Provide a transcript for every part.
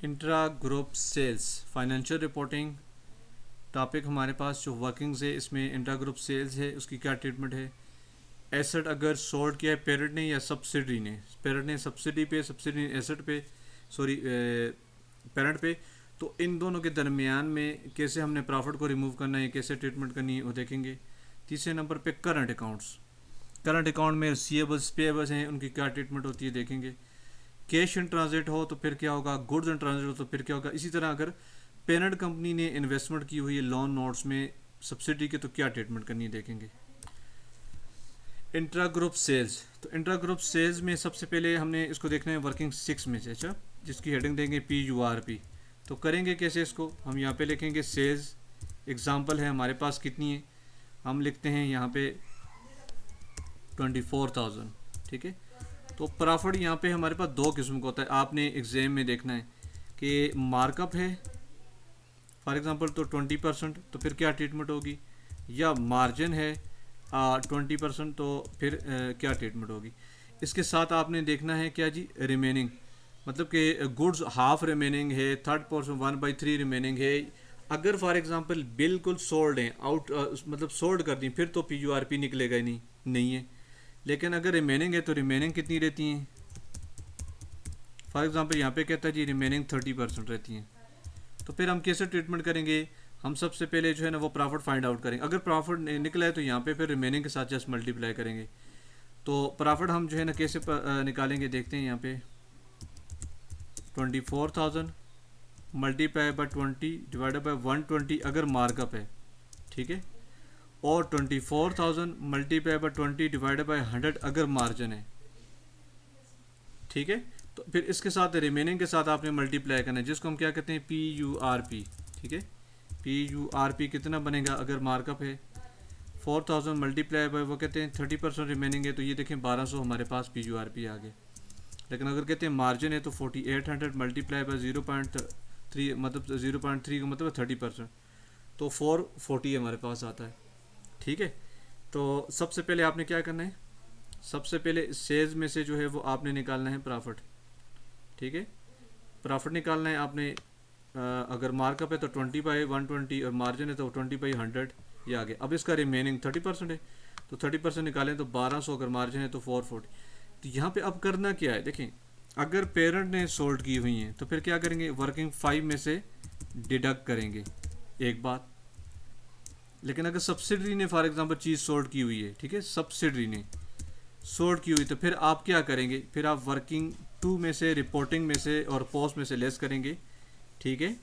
Intra group sales financial reporting topic हमारे पास जो वर्किंग्स है इसमें इंट्रा ग्रुप सेल्स है, उसकी क्या ट्रीटमेंट है। एसेट अगर सोल्ड किया है पेरेंट ने या सब्सिडी ने, पेरेंट ने सब्सिडी पे, सब्सिडी ने एसेट पे, सॉरी पेरेंट पे, तो इन दोनों के दरमियान में कैसे हमने प्रॉफिट को रिमूव करना है, कैसे ट्रीटमेंट करनी है वो देखेंगे। तीसरे नंबर पे करंट अकाउंट्स, करंट अकाउंट में रिसीवेबल्स पेएबल्स हैं, उनकी क्या ट्रीटमेंट होती है देखेंगे। कैश इन ट्रांजिट हो तो फिर क्या होगा, गुड्स इन ट्रांजिट हो तो फिर क्या होगा। इसी तरह अगर पेरेंट कंपनी ने इन्वेस्टमेंट की हुई है लोन नोट्स में सब्सिडी के, तो क्या ट्रीटमेंट करनी है देखेंगे। इंट्रा ग्रुप सेल्स, तो इंट्रा ग्रुप सेल्स में सबसे पहले हमने इसको देखना है वर्किंग 6 में से, अच्छा, जिसकी हेडिंग देंगे PURP। तो करेंगे कैसे इसको, हम यहाँ पे लिखेंगे सेल्स, एग्जांपल है हमारे पास कितनी है, हम लिखते हैं यहाँ पे 24,000, ठीक है। तो प्रॉफिट यहाँ पे हमारे पास दो किस्म का होता है, आपने एग्जाम में देखना है कि मार्कअप है फॉर एग्जांपल तो 20%, तो फिर क्या ट्रीटमेंट होगी, या मार्जिन है 20%, तो फिर क्या ट्रीटमेंट होगी। इसके साथ आपने देखना है क्या जी, रिमेनिंग, मतलब कि गुड्स हाफ रिमेनिंग है, थर्ड पोर्शन 1/3 रिमेनिंग है। अगर फॉर एग्जांपल बिल्कुल सोल्ड है आउट, मतलब सोल्ड कर दी, फिर तो PURP निकलेगा ही नहीं है। लेकिन अगर रिमेनिंग है तो रिमेनिंग कितनी रहती हैं, फॉर एग्जांपल यहाँ पे कहता है जी रिमेनिंग 30% रहती हैं। तो फिर हम कैसे ट्रीटमेंट करेंगे, हम सबसे पहले जो है ना वो प्रॉफिट फाइंड आउट करेंगे। अगर प्रॉफिट निकला है तो यहाँ पे फिर रिमेनिंग के साथ जस्ट मल्टीप्लाई करेंगे। तो प्रॉफिट हम जो है ना कैसे निकालेंगे देखते हैं। यहाँ पे 24,000 मल्टीप्लाई बाय 20 डिवाइडेड बाय 120 अगर मार्कअप है, ठीक है, और 24,000 मल्टीप्लाई बाय 20 डिवाइडेड बाय 100 अगर मार्जिन है, ठीक है। तो फिर इसके साथ रिमेनिंग के साथ आपने मल्टीप्लाई करना है, जिसको हम क्या कहते हैं PURP, ठीक है। PURP कितना बनेगा, अगर मार्कअप है 4,000 मल्टीप्लाई बाय वो कहते हैं 30% रिमेनिंग है, तो ये देखें 1200 हमारे पास PURP आ गए। लेकिन अगर कहते हैं मार्जिन है तो 4800 मल्टीप्लाई बाय 0.3, मतलब 0.3 का मतलब 30%, तो 440 हमारे पास आता है, ठीक है। तो सबसे पहले आपने क्या करना है, सबसे पहले सेल्स में से जो है वो आपने निकालना है प्रॉफिट, ठीक है। प्रॉफिट निकालना है आपने, अगर मार्कअप है तो 20/120 और मार्जिन है तो 20/100, ये आ गया। अब इसका रिमेनिंग 30% है, तो 30% निकालें तो 1200, अगर मार्जिन है तो 440। तो यहाँ पे अब करना क्या है देखें, अगर पेरेंट ने सोल्ड की हुई हैं तो फिर क्या करेंगे, वर्किंग 5 में से डिडक्ट करेंगे एक बात। लेकिन अगर सब्सिडरी ने फॉर एग्जांपल चीज़ सोल्ड की हुई है, ठीक है, सब्सिडरी ने सोल्ड की हुई, तो फिर आप क्या करेंगे, फिर आप वर्किंग 2 में से, रिपोर्टिंग में से और पोस्ट में से लेस करेंगे, ठीक है।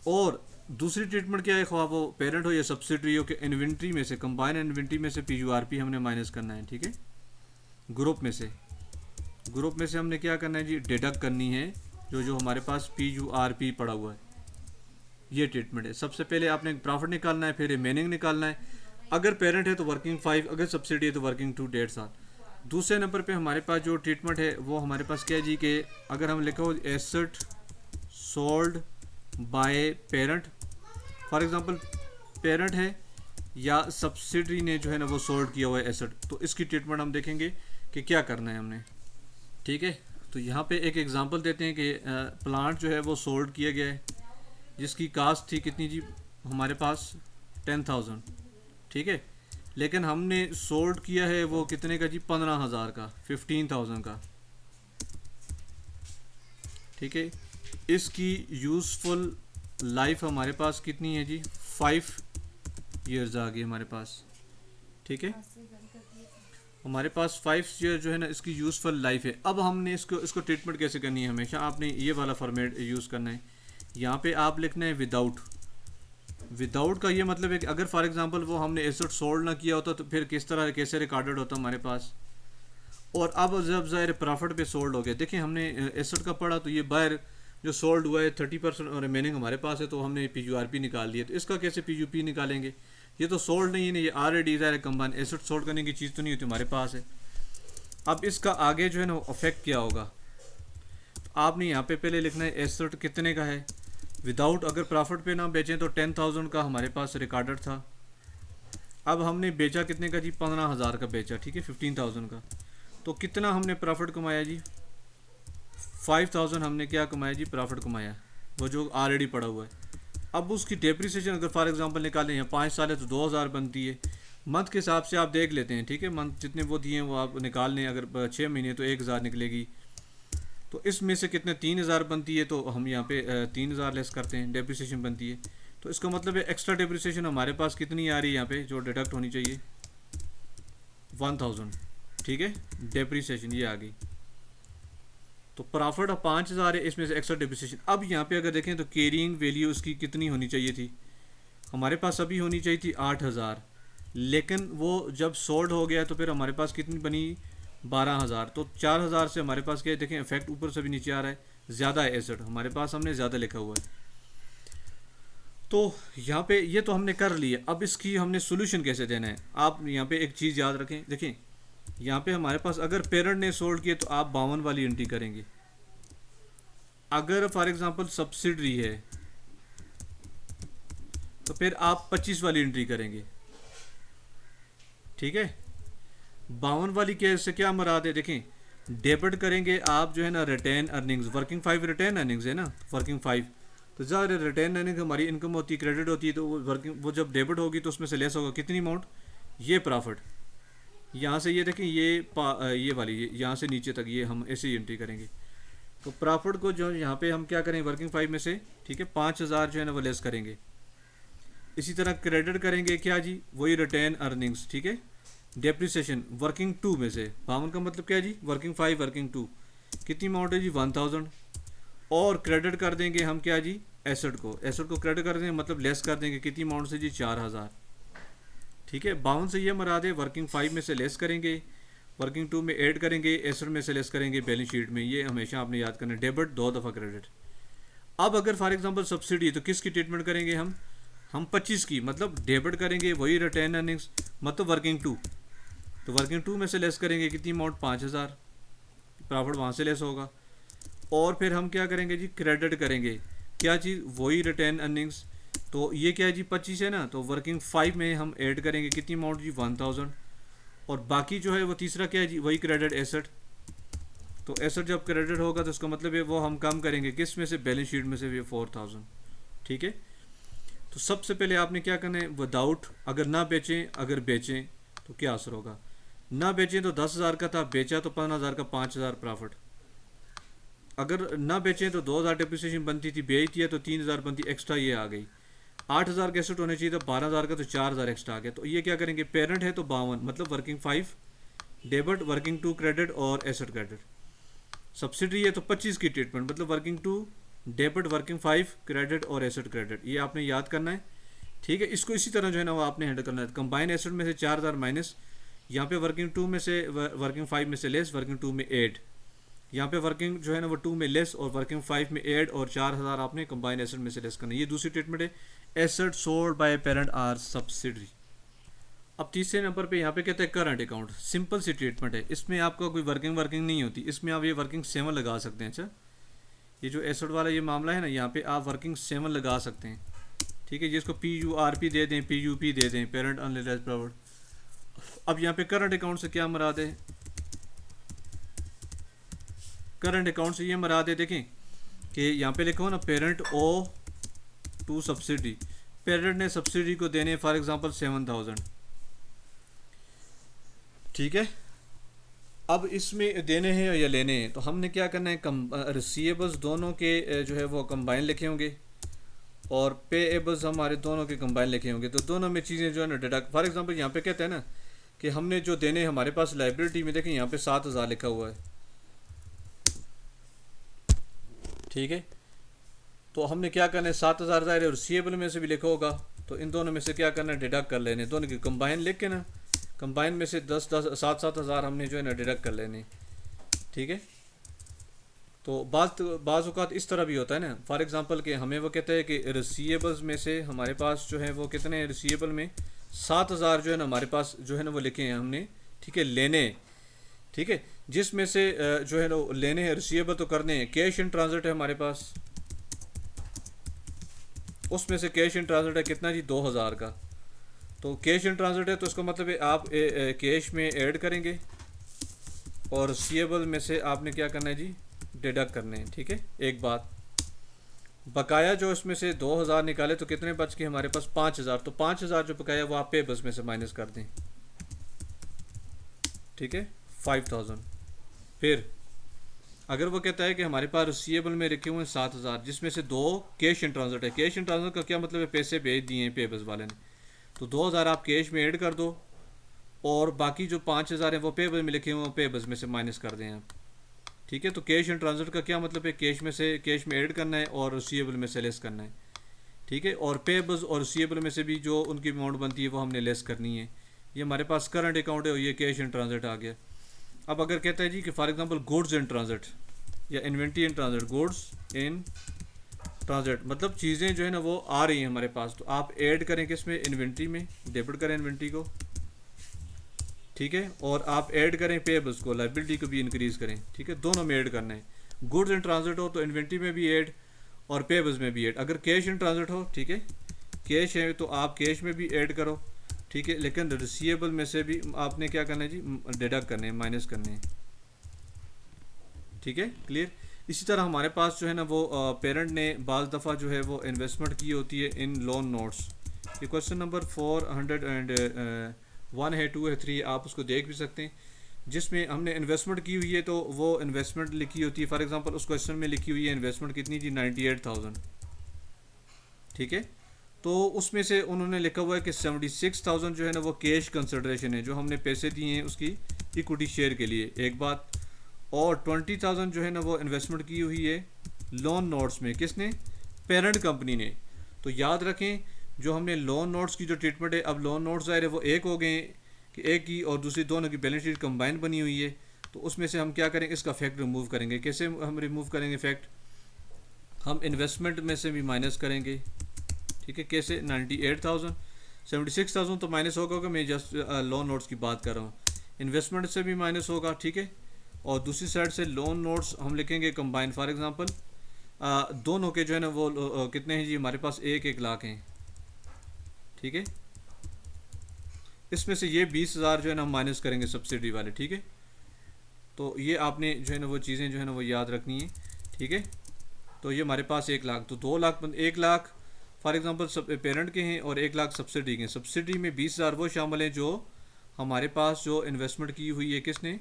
और दूसरी ट्रीटमेंट क्या है, ख्वाह वो पेरेंट हो या सब्सिडरी हो, कि इन्वेंट्री में से, कंबाइन इन्वेंट्री में से PURP हमने माइनस करना है, ठीक है। ग्रुप में से, ग्रुप में से हमने क्या करना है जी, डिडक्ट करनी है जो जो हमारे पास PURP पड़ा हुआ है। ये ट्रीटमेंट है। सबसे पहले आपने प्रॉफिट निकालना है, फिर रिमेनिंग निकालना है। अगर पेरेंट है तो वर्किंग 5, अगर सब्सिडी है तो वर्किंग 2, 1.5 साल। दूसरे नंबर पे हमारे पास जो ट्रीटमेंट है वो हमारे पास क्या है जी, कि अगर हम लिखो asset sold by parent, for example parent है या सब्सिडरी ने जो है ना वो सोल्ड किया हुआ है एसेट, तो इसकी ट्रीटमेंट हम देखेंगे कि क्या करना है हमने, ठीक है। तो यहाँ पे एक एग्जांपल देते हैं कि प्लांट जो है वो सोल्ड किया गया है, जिसकी कास्ट थी कितनी जी, हमारे पास 10,000, ठीक है। लेकिन हमने सोल्ड किया है वो कितने का जी, 15,000 का, 15,000 का, ठीक है। इसकी यूज़फुल लाइफ हमारे पास कितनी है जी, 5 ईयर्स आ गई हमारे पास, ठीक है। हमारे पास 5 ईयर जो है ना इसकी यूज़फुल लाइफ है। अब हमने इसको ट्रीटमेंट कैसे करनी है, हमेशा आपने ये वाला फॉर्मेट यूज़ करना है। यहाँ पे आप लिखना है विदाउट, विदाउट का ये मतलब है कि अगर फॉर एग्जांपल वो हमने एसेट सोल्ड ना किया होता तो फिर किस तरह कैसे रिकॉर्डेड होता हमारे पास। और अब जब ज़ाहिर प्रॉफिट पे सोल्ड हो गया, देखिए हमने एसेट का पढ़ा तो ये बाहर जो सोल्ड हुआ है 30% और रिमेनिंग हमारे पास है, तो हमने PURP निकाल लिया। तो इसका कैसे PUP निकालेंगे, ये तो सोल्ड नहीं है, ये ऑलरेडी ज़ाहिर कंबाइन एसेट सोल्ड करने की चीज़ तो नहीं होती हमारे पास है। अब इसका आगे जो है ना अफेक्ट क्या होगा, तो आपने यहाँ पे पहले लिखना है एसेट कितने का है विदाउट, अगर प्रॉफिट पे ना बेचें तो 10,000 का हमारे पास रिकॉर्डेड था। अब हमने बेचा कितने का जी, 15,000 का बेचा, ठीक है, 15,000 का। तो कितना हमने प्रॉफिट कमाया जी, 5000 हमने क्या कमाया जी, प्रॉफिट कमाया, वो जो ऑलरेडी पड़ा हुआ है। अब उसकी डेप्रिसिएशन अगर फॉर एग्जांपल निकालें, यहाँ 5 साल है तो 2000 बनती है। मंथ के हिसाब से आप देख लेते हैं, ठीक है, मंथ जितने वो दिए हैं वो आप निकाल लें। अगर 6 महीने तो 1000 निकलेगी, तो इसमें से कितने 3000 बनती है, तो हम यहाँ पे 3000 लेस करते हैं, डेप्रिसिएशन बनती है। तो इसका मतलब है एक्स्ट्रा डेप्रिसिएशन हमारे पास कितनी आ रही है यहाँ पे जो डिडक्ट होनी चाहिए, 1000, ठीक है, डेप्रिसिएशन ये आ गई। तो प्रॉफिट 5000 है, इसमें से एक्स्ट्रा डेप्रिसिएशन। अब यहाँ पे अगर देखें तो कैरिंग वैल्यू उसकी कितनी होनी चाहिए थी, हमारे पास अभी होनी चाहिए थी 8000, लेकिन वो जब सोल्ड हो गया तो फिर हमारे पास कितनी बनी, 12000। तो 4000 से हमारे पास क्या है, देखें इफेक्ट ऊपर से भी नीचे आ रहा है, ज़्यादा है एसेट हमारे पास, हमने ज़्यादा लिखा हुआ है। तो यहाँ पे ये तो हमने कर लिया। अब इसकी हमने सोल्यूशन कैसे देना है, आप यहाँ पे एक चीज़ याद रखें, देखें यहाँ पे हमारे पास अगर पेरेंट ने सोल्ड किया तो आप 52 वाली एंट्री करेंगे। अगर फॉर एग्जांपल सब्सिडरी है तो फिर आप 25 वाली एंट्री करेंगे, ठीक है। 52 वाली केस से क्या मुराद है, देखें डेबिट करेंगे आप जो है ना retain earnings, working 5 retain earnings है ना, वर्किंग 5, तो ज़्यादा रिटेन अर्निंग हमारी इनकम होती है, क्रेडिट होती है, तो वो वर्किंग वो जब डेबिट होगी तो उसमें से लेस होगा कितनी अमाउंट, ये प्रॉफिट। यहाँ से ये देखें ये वाली यहाँ से नीचे तक ये हम ऐसे ही एंट्री करेंगे। तो प्रॉफिट को जो यहाँ पे हम क्या करें, वर्किंग 5 में से, ठीक है, 5000 जो है ना वो लेस करेंगे। इसी तरह क्रेडिट करेंगे क्या जी, वही रिटेन अर्निंग्स, ठीक है, डेप्रिसिएशन वर्किंग 2 में से, 52 का मतलब क्या है जी, वर्किंग 5 वर्किंग 2, कितनी अमाउंट है जी 1000। और क्रेडिट कर देंगे हम क्या जी, एसेट को क्रेडिट कर देंगे, मतलब लेस कर देंगे कितनी अमाउंट से जी, 4000, ठीक है। 52 से ये मराद है वर्किंग 5 में से लेस करेंगे, वर्किंग 2 में ऐड करेंगे, एसेट में से लेस करेंगे बैलेंस शीट में, ये हमेशा आपने याद करना है, डेबिट 2 दफ़ा क्रेडिट। अब अगर फॉर एग्जांपल सब्सिडी है तो किसकी ट्रीटमेंट करेंगे हम 25 की, मतलब डेबिट करेंगे वही रिटेन अर्निंग्स, मतलब वर्किंग 2, तो वर्किंग 2 में से लेस करेंगे कितनी अमाउंट, 5000, प्रॉफिट वहाँ से लेस होगा। और फिर हम क्या करेंगे जी, क्रेडिट करेंगे क्या चीज़, वही रिटेन अर्निंग्स, तो ये क्या है जी 25 है ना, तो वर्किंग 5 में हम ऐड करेंगे कितनी अमाउंट जी 1000। और बाकी जो है वो तीसरा क्या है जी, वही क्रेडिट एसेट, तो एसेट जब क्रेडिट होगा तो उसका मतलब है वो हम कम करेंगे किस में से, बैलेंस शीट में से, 4000, ठीक है। तो सबसे पहले आपने क्या करना है, विदाउट, अगर ना बेचें, अगर बेचें तो क्या असर होगा, ना बेचें तो 10,000 का था, बेचा तो 15,000 का, 5,000 प्रॉफिट। अगर ना बेचें तो 2,000 डेप्रिसिएशन बनती थी, बेच दिया तो 3,000 बनती, एक्स्ट्रा ये आ गई। 8,000 का एसेट होने चाहिए था, 12,000 का, तो 4,000 एक्स्ट्रा आ गया। तो ये क्या करेंगे, पेरेंट है तो 52, मतलब वर्किंग 5 डेबिट, वर्किंग 2 क्रेडिट और एसेट क्रेडिट। सब्सिडी है तो 25 की ट्रीटमेंट, मतलब वर्किंग 2 डेबिट, वर्किंग 5 क्रेडिट और एसेट क्रेडिट, ये आपने याद करना है, ठीक है। इसको इसी तरह जो है ना वो आपने हैंडल करना है। कंबाइन एसेट में से 4,000 माइनस, यहाँ पे वर्किंग 2 में से, वर्किंग 5 में से लेस, वर्किंग 2 में ऐड, यहाँ पे वर्किंग जो है ना वो 2 में लेस और वर्किंग 5 में ऐड, और 4,000 आपने कंबाइन एसेट में से लेस करना है। ये दूसरी ट्रीटमेंट है, asset sold by parent or subsidiary. अब तीसरे नंबर पे यहाँ पे कहते हैं करंट अकाउंट, सिंपल सी ट्रीटमेंट है, इसमें आपका कोई वर्किंग नहीं होती, इसमें आप ये वर्किंग 7 लगा सकते हैं। अच्छा, ये जो एसेट वाला ये मामला है ना, यहाँ पे आप वर्किंग 7 लगा सकते हैं, ठीक है, जिसको PURP दे दें, PUP दे दें, पेरेंट अनरियलाइज्ड प्रॉफिट। अब यहाँ पे करंट अकाउंट से क्या मराद है, करंट अकाउंट से ये मराद है, देखें कि यहाँ पे लिखा हो ना, parent owe to subsidy, parent ने सब्सिडी को देने फॉर एग्जांपल 7,000, ठीक है। अब इसमें देने हैं या लेने हैं, तो हमने क्या करना है, रिसीवेबल्स दोनों के जो है वो कंबाइन लिखे होंगे, और पेएबल्स हमारे दोनों के कंबाइन लिखे होंगे, तो दोनों में चीज़ें जो है ना डिडक्ट। फॉर एग्जांपल यहाँ पे कहते हैं ना कि हमने जो देने हमारे पास लाइबिलिटी में, देखें यहाँ पे 7,000 लिखा हुआ है, ठीक है। तो हमने क्या करना है, 7,000 ज़ाहिर है रिसीवेबल में से भी लिखा होगा, तो इन दोनों में से क्या करना है, डिडक्ट कर लेने, दोनों की कंबाइन लिख के ना, कंबाइन में से 7,000 हमने जो है ना डिडक्ट कर लेने, ठीक है। तो बाज़ औक़ात इस तरह भी होता है ना, फॉर एग्जांपल कि हमें वो कहते हैं कि रिसीवेबल्स में से हमारे पास जो है वो कितने हैं, रिसीवेबल में 7,000 जो है ना हमारे पास जो है ना वो लिखे हैं हमने, ठीक है, लेने, ठीक है, जिसमें से जो है ना लेने हैं, रिसीवेबल तो करने हैं। कैश इन ट्रांजिट है हमारे पास, उसमें से कैश इन ट्रांजिट है कितना जी, 2,000 का, तो कैश इन ट्रांजिट है तो इसका मतलब है आप कैश में ऐड करेंगे, और रिसीवेबल में से आपने क्या करना है जी, डिडक्ट करने हैं, ठीक है। एक बात, बकाया जो इसमें से 2000 निकाले तो कितने बच के हमारे पास 5000, तो 5000 जो बकाया वो आप पेबल्स में से माइनस कर दें, ठीक है, 5000। फिर अगर वो कहता है कि हमारे पास रिसीवेबल में रखे हुए हैं 7000, जिसमें से 2 कैश इन ट्रांजिट है। कैश इन ट्रांजिट का क्या मतलब है, पैसे भेज दिए हैं पेबल्स वाले ने, तो 2000 आप कैश में ऐड कर दो और बाकी जो 5000 है वो पेबल में लिखे हुए हैं, पेबल्स में से माइनस कर दें आप, ठीक है। तो कैश इन ट्रांजिट का क्या मतलब है, कैश में ऐड करना है और रिसीवेबल में से लेस करना है, ठीक है। और पेबल्स और रिसीवेबल में से भी जो उनकी अमाउंट बनती है वो हमने लेस करनी है। ये हमारे पास करंट अकाउंट है और ये कैश इन ट्रांजिट आ गया। अब अगर कहता है जी कि for example goods in transit या inventory in transit, goods in transit मतलब चीज़ें जो है ना वो आ रही हैं हमारे पास, तो आप ऐड करें किसमें, इन्वेंट्री में, डेबिट करें इन्वेंट्री को, ठीक है। और आप ऐड करें पेबल्स को, लाइबिलिटी को भी इंक्रीज करें, ठीक है। दोनों में ऐड करना है, गुड्स इन ट्रांजिट हो तो इन्वेंट्री में भी ऐड और पेबल्स में भी ऐड। अगर कैश इन ट्रांजिट हो, ठीक है, कैश है तो आप कैश में भी ऐड करो, ठीक है, लेकिन रिसीवेबल में से भी आपने क्या करना है जी, डिडक्ट करने हैं, माइनस करने हैं, ठीक है, क्लियर। इसी तरह हमारे पास जो है ना वो पेरेंट ने बाज़ दफ़ा जो है वो इन्वेस्टमेंट की होती है इन लोन नोट्स। ये क्वेश्चन नंबर 401 है, 2 है, 3, आप उसको देख भी सकते हैं, जिसमें हमने इन्वेस्टमेंट की हुई है। तो वो इन्वेस्टमेंट लिखी होती है, फॉर एग्जांपल उस क्वेश्चन में लिखी हुई है इन्वेस्टमेंट कितनी जी, 98,000, ठीक है। तो उसमें से उन्होंने लिखा हुआ है कि 76,000 जो है ना वो कैश कंसिडरेशन है, जो हमने पैसे दिए हैं उसकी इक्विटी शेयर के लिए, एक बात। और 20,000 जो है ना वो इन्वेस्टमेंट की हुई है लोन नोट्स में, किसने, पेरेंट कंपनी ने। तो याद रखें जो हमने लोन नोट्स की जो ट्रीटमेंट है, अब लोन नोट्स ज़ाहिर है वो एक हो गए कि एक की और दूसरी दोनों की बैलेंस शीट कंबाइन बनी हुई है। तो उसमें से हम क्या करेंगे, इसका फैक्ट रिमूव करेंगे। कैसे हम रिमूव करेंगे फैक्ट, हम इन्वेस्टमेंट में से भी माइनस करेंगे, ठीक है। कैसे, 98,000, 76,000 तो माइनस होगा, मैं जस्ट लोन नोट्स की बात कर रहा हूँ, इन्वेस्टमेंट से भी माइनस होगा, ठीक है। और दूसरी साइड से लोन नोट्स हम लिखेंगे कंबाइन, फॉर एग्जांपल दोनों के जो है ना वो कितने हैं जी, हमारे पास 1-1 लाख हैं, ठीक है। इसमें से ये 20,000 जो है ना हम माइनस करेंगे सब्सिडी वाले, ठीक है। तो ये आपने जो है ना वो चीज़ें जो है ना वो याद रखनी है, ठीक है। तो ये हमारे पास 1 लाख, तो 2 लाख, 1 लाख फॉर एग्जांपल सब पेरेंट के हैं और 1 लाख सब्सिडी के हैं। सब्सिडी में 20,000 वो शामिल हैं जो हमारे पास जो इन्वेस्टमेंट की हुई है किसने,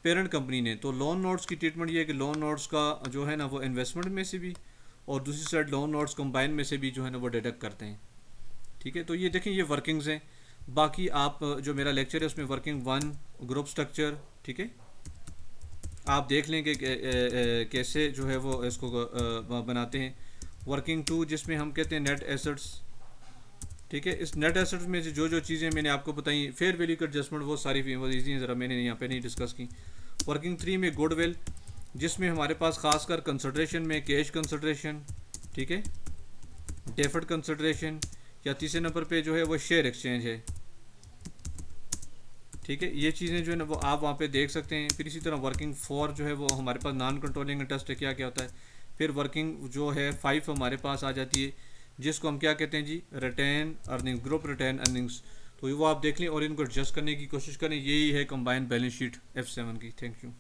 पेरेंट कंपनी ने। तो लोन नोट्स की ट्रीटमेंट ये है कि लोन नोट्स का जो है ना वो इन्वेस्टमेंट में से भी और दूसरी साइड लोन नोट्स कंबाइन में से भी जो है ना वो डिडक्ट करते हैं, ठीक है। तो ये देखें, ये वर्किंग्स हैं। बाकी आप जो मेरा लेक्चर है उसमें वर्किंग 1 ग्रुप स्ट्रक्चर, ठीक है, आप देख लें कि कैसे जो है वो इसको बनाते हैं। वर्किंग 2 जिसमें हम कहते हैं नेट एसेट्स, ठीक है। इस नेट एसेट्स में जो जो चीज़ें मैंने आपको बताई, फेयर वैल्यू का एडजस्टमेंट, वो सारी वो ईजी हैं, ज़रा मैंने यहाँ पे नहीं डिस्कस की। वर्किंग 3 में गुडविल, जिसमें हमारे पास खासकर कंसिडरेशन में कैश कंसिडरेशन, ठीक है, डेफर्ड कंसिडरेशन, या तीसरे नंबर पे जो है वो शेयर एक्सचेंज है, ठीक है। ये चीज़ें जो है ना वो आप वहाँ पे देख सकते हैं। फिर इसी तरह वर्किंग 4 जो है वो हमारे पास नॉन कंट्रोलिंग इंटरेस्ट है, क्या क्या होता है। फिर वर्किंग जो है 5 हमारे पास आ जाती है, जिसको हम क्या कहते हैं जी, retained earning, group retained earnings. तो वो आप देख लें और इनको एडजस्ट करने की कोशिश करें। यही है कंबाइंड बैलेंस शीट F7 की। Thank you.